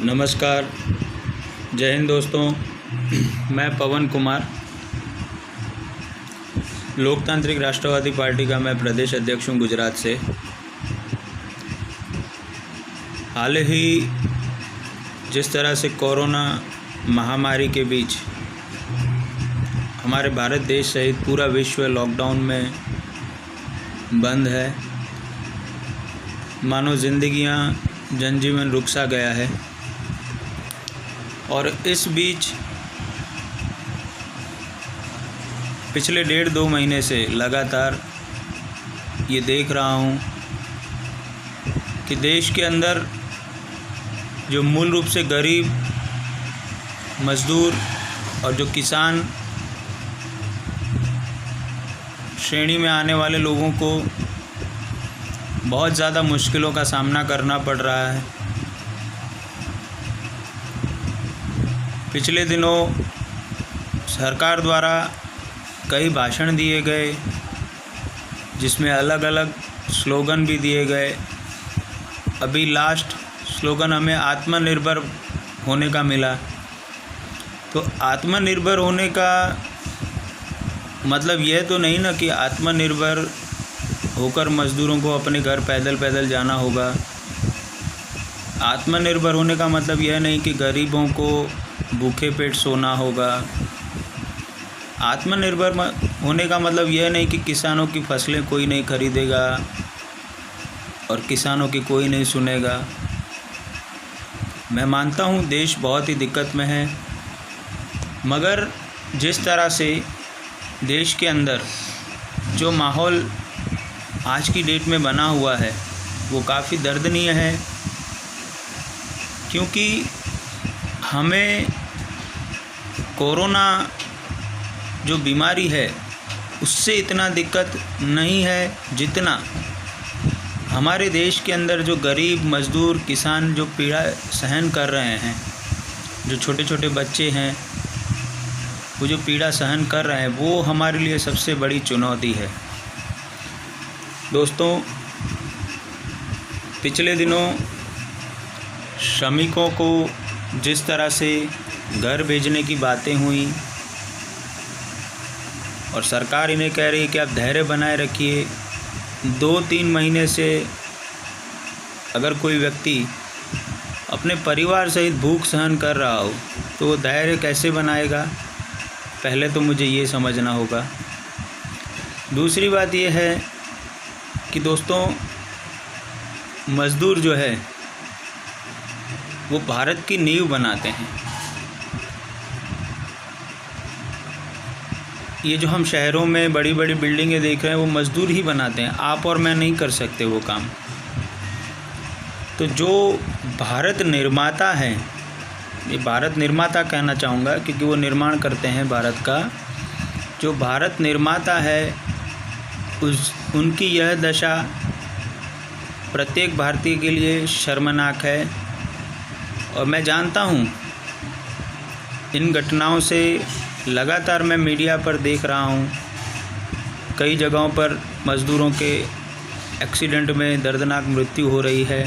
नमस्कार, जय हिंद दोस्तों। मैं पवन कुमार, लोकतांत्रिक राष्ट्रवादी पार्टी का मैं प्रदेश अध्यक्ष हूँ गुजरात से। हाल ही जिस तरह से कोरोना महामारी के बीच हमारे भारत देश सहित पूरा विश्व लॉकडाउन में बंद है, मानो जिंदगियां जनजीवन रुक सा गया है। और इस बीच पिछले 1.5-2 महीने से लगातार ये देख रहा हूँ कि देश के अंदर जो मूल रूप से गरीब मज़दूर और जो किसान श्रेणी में आने वाले लोगों को बहुत ज़्यादा मुश्किलों का सामना करना पड़ रहा है। पिछले दिनों सरकार द्वारा कई भाषण दिए गए, जिसमें अलग अलग स्लोगन भी दिए गए। अभी लास्ट स्लोगन हमें आत्मनिर्भर होने का मिला। तो आत्मनिर्भर होने का मतलब यह तो नहीं ना कि आत्मनिर्भर होकर मज़दूरों को अपने घर पैदल पैदल जाना होगा। आत्मनिर्भर होने का मतलब यह नहीं कि गरीबों को भूखे पेट सोना होगा। आत्मनिर्भर होने का मतलब यह नहीं कि किसानों की फसलें कोई नहीं खरीदेगा और किसानों की कोई नहीं सुनेगा। मैं मानता हूँ देश बहुत ही दिक्कत में है, मगर जिस तरह से देश के अंदर जो माहौल आज की डेट में बना हुआ है वो काफ़ी दर्दनीय है। क्योंकि हमें कोरोना जो बीमारी है उससे इतना दिक्कत नहीं है जितना हमारे देश के अंदर जो गरीब मज़दूर किसान जो पीड़ा सहन कर रहे हैं, जो छोटे छोटे बच्चे हैं वो जो पीड़ा सहन कर रहे हैं, वो हमारे लिए सबसे बड़ी चुनौती है। दोस्तों, पिछले दिनों श्रमिकों को जिस तरह से घर भेजने की बातें हुई और सरकार इन्हें कह रही है कि आप धैर्य बनाए रखिए। 2-3 महीने से अगर कोई व्यक्ति अपने परिवार सहित भूख सहन कर रहा हो तो वो धैर्य कैसे बनाएगा, पहले तो मुझे ये समझना होगा। दूसरी बात ये है कि दोस्तों, मज़दूर जो है वो भारत की नींव बनाते हैं। ये जो हम शहरों में बड़ी बड़ी बिल्डिंगें देख रहे हैं वो मज़दूर ही बनाते हैं। आप और मैं नहीं कर सकते वो काम। तो जो भारत निर्माता हैं, ये भारत निर्माता कहना चाहूँगा क्योंकि वो निर्माण करते हैं भारत का। जो भारत निर्माता है उनकी यह दशा प्रत्येक भारतीय के लिए शर्मनाक है। और मैं जानता हूँ इन घटनाओं से लगातार मैं मीडिया पर देख रहा हूँ, कई जगहों पर मज़दूरों के एक्सीडेंट में दर्दनाक मृत्यु हो रही है।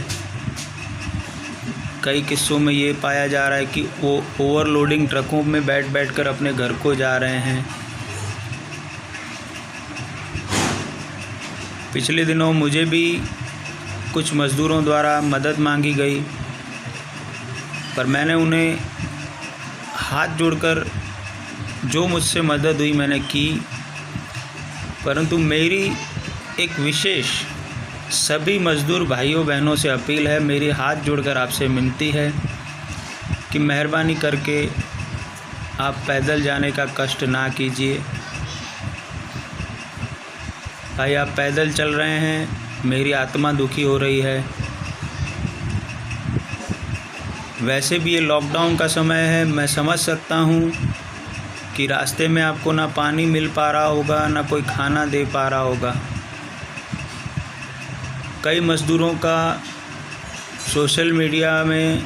कई किस्सों में ये पाया जा रहा है कि वो ओवरलोडिंग ट्रकों में बैठ कर अपने घर को जा रहे हैं। पिछले दिनों मुझे भी कुछ मज़दूरों द्वारा मदद मांगी गई, पर मैंने उन्हें हाथ जोड़कर जो मुझसे मदद हुई मैंने की। परंतु मेरी एक विशेष सभी मज़दूर भाइयों बहनों से अपील है, मेरी हाथ जोड़कर आपसे विनती है कि मेहरबानी करके आप पैदल जाने का कष्ट ना कीजिए। भाई, आप पैदल चल रहे हैं, मेरी आत्मा दुखी हो रही है। वैसे भी ये लॉकडाउन का समय है, मैं समझ सकता हूँ कि रास्ते में आपको ना पानी मिल पा रहा होगा, ना कोई खाना दे पा रहा होगा। कई मज़दूरों का सोशल मीडिया में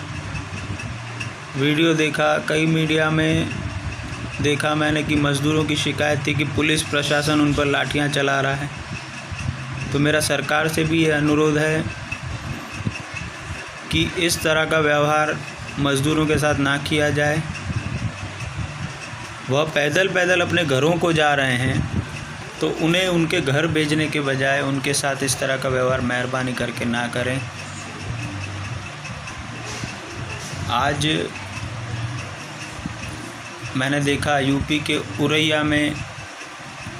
वीडियो देखा, कई मीडिया में देखा मैंने कि मज़दूरों की शिकायत थी कि पुलिस प्रशासन उन पर लाठियां चला रहा है। तो मेरा सरकार से भी ये अनुरोध है कि इस तरह का व्यवहार मज़दूरों के साथ ना किया जाए। वह पैदल पैदल अपने घरों को जा रहे हैं तो उन्हें उनके घर भेजने के बजाय उनके साथ इस तरह का व्यवहार मेहरबानी करके ना करें। आज मैंने देखा यूपी के उरैया में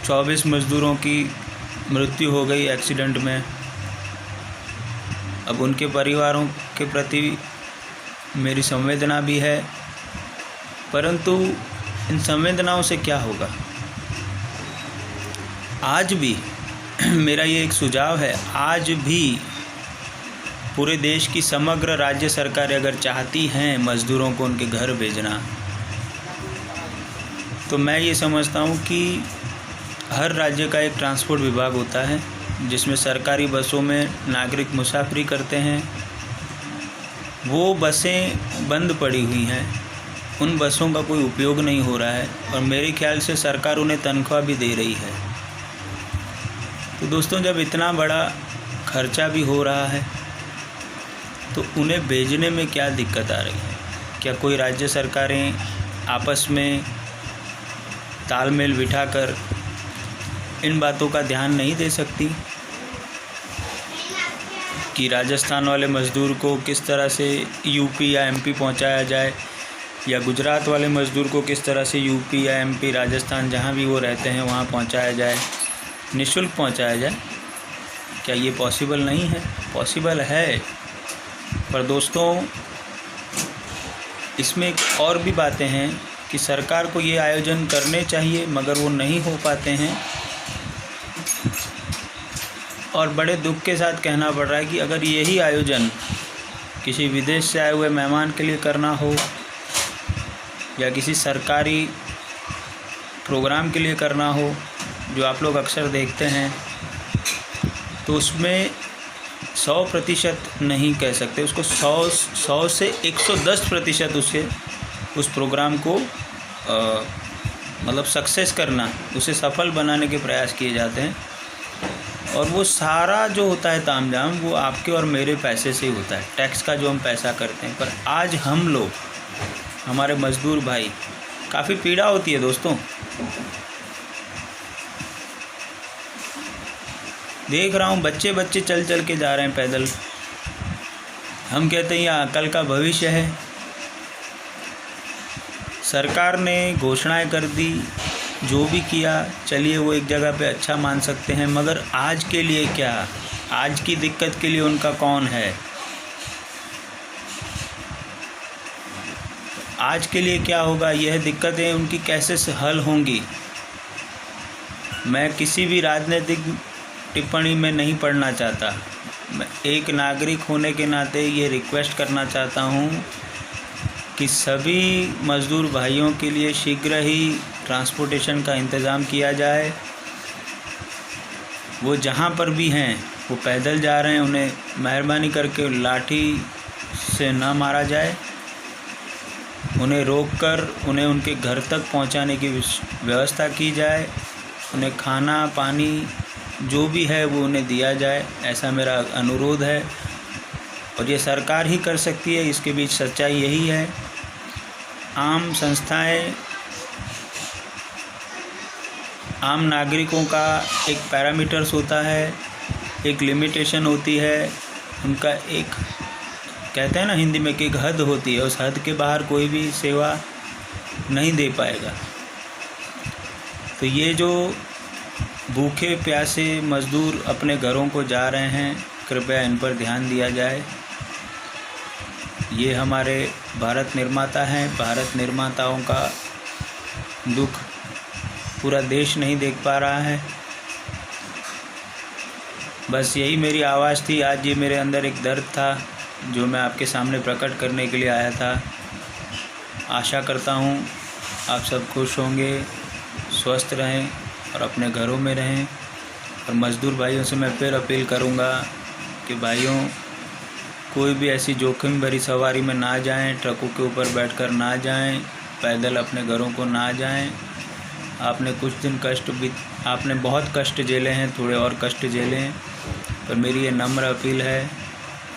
24 मज़दूरों की मृत्यु हो गई एक्सीडेंट में। अब उनके परिवारों के प्रति मेरी संवेदना भी है, परंतु इन संवेदनाओं से क्या होगा। आज भी मेरा ये एक सुझाव है, आज भी पूरे देश की समग्र राज्य सरकारें अगर चाहती हैं मज़दूरों को उनके घर भेजना, तो मैं ये समझता हूँ कि हर राज्य का एक ट्रांसपोर्ट विभाग होता है जिसमें सरकारी बसों में नागरिक मुसाफरी करते हैं। वो बसें बंद पड़ी हुई हैं, उन बसों का कोई उपयोग नहीं हो रहा है और मेरे ख्याल से सरकार उन्हें तनख्वाह भी दे रही है। तो दोस्तों, जब इतना बड़ा खर्चा भी हो रहा है तो उन्हें भेजने में क्या दिक्कत आ रही है? क्या कोई राज्य सरकारें आपस में तालमेल बिठाकर इन बातों का ध्यान नहीं दे सकती कि राजस्थान वाले मज़दूर को किस तरह से यूपी या एमपी पहुंचाया जाए, या गुजरात वाले मज़दूर को किस तरह से यूपी या एमपी, राजस्थान जहां भी वो रहते हैं वहां पहुंचाया जाए, निःशुल्क पहुंचाया जाए? क्या ये पॉसिबल नहीं है? पॉसिबल है, पर दोस्तों इसमें एक और भी बातें हैं कि सरकार को ये आयोजन करने चाहिए मगर वो नहीं हो पाते हैं। और बड़े दुख के साथ कहना पड़ रहा है कि अगर यही आयोजन किसी विदेश से आए हुए मेहमान के लिए करना हो या किसी सरकारी प्रोग्राम के लिए करना हो, जो आप लोग अक्सर देखते हैं, तो उसमें 100% नहीं कह सकते, उसको 100 से 110% उस प्रोग्राम को मतलब सक्सेस करना, उसे सफल बनाने के प्रयास किए जाते हैं। और वो सारा जो होता है तामझाम वो आपके और मेरे पैसे से ही होता है, टैक्स का जो हम पैसा करते हैं। पर आज हम लोग, हमारे मज़दूर भाई, काफ़ी पीड़ा होती है दोस्तों। देख रहा हूँ बच्चे चल चल के जा रहे हैं पैदल। हम कहते हैं यह कल का भविष्य है। सरकार ने घोषणाएं कर दी, जो भी किया, चलिए वो एक जगह पे अच्छा मान सकते हैं, मगर आज के लिए क्या? आज की दिक्कत के लिए उनका कौन है? आज के लिए क्या होगा? यह दिक्कतें उनकी कैसे हल होंगी? मैं किसी भी राजनीतिक टिप्पणी में नहीं पढ़ना चाहता। मैं एक नागरिक होने के नाते ये रिक्वेस्ट करना चाहता हूँ कि सभी मज़दूर भाइयों के लिए शीघ्र ही ट्रांसपोर्टेशन का इंतज़ाम किया जाए। वो जहाँ पर भी हैं, वो पैदल जा रहे हैं, उन्हें मेहरबानी करके लाठी से न मारा जाए। उन्हें रोककर उन्हें उनके घर तक पहुँचाने की व्यवस्था की जाए। उन्हें खाना पानी जो भी है वो उन्हें दिया जाए, ऐसा मेरा अनुरोध है। और ये सरकार ही कर सकती है, इसके बीच सच्चाई यही है। आम संस्थाएं, आम नागरिकों का एक पैरामीटर्स होता है, एक लिमिटेशन होती है, उनका एक, कहते हैं ना हिंदी में, कि एक हद होती है। उस हद के बाहर कोई भी सेवा नहीं दे पाएगा। तो ये जो भूखे प्यासे मज़दूर अपने घरों को जा रहे हैं, कृपया इन पर ध्यान दिया जाए। ये हमारे भारत निर्माता हैं। भारत निर्माताओं का दुख पूरा देश नहीं देख पा रहा है। बस यही मेरी आवाज़ थी। आज ये मेरे अंदर एक दर्द था जो मैं आपके सामने प्रकट करने के लिए आया था। आशा करता हूँ आप सब खुश होंगे, स्वस्थ रहें और अपने घरों में रहें। और मज़दूर भाइयों से मैं फिर अपील करूँगा कि भाइयों, कोई भी ऐसी जोखिम भरी सवारी में ना जाएं, ट्रकों के ऊपर बैठकर ना जाएं, पैदल अपने घरों को ना जाएं। आपने कुछ दिन आपने बहुत कष्ट झेले हैं, थोड़े और कष्ट झेलें। पर मेरी ये नम्र अपील है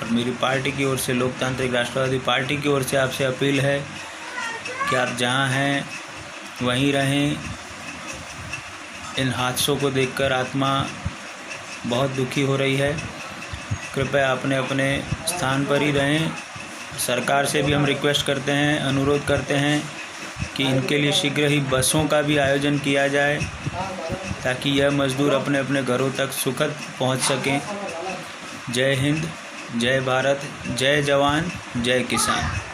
और मेरी पार्टी की ओर से, लोकतांत्रिक राष्ट्रवादी पार्टी की ओर से आपसे अपील है कि आप जहाँ हैं वहीं रहें। इन हादसों को देखकर आत्मा बहुत दुखी हो रही है। कृपया अपने अपने स्थान पर ही रहें। सरकार से भी हम रिक्वेस्ट करते हैं, अनुरोध करते हैं कि इनके लिए शीघ्र ही बसों का भी आयोजन किया जाए ताकि यह मज़दूर अपने अपने घरों तक सुखद पहुंच सकें। जय हिंद, जय भारत, जय जवान, जय किसान।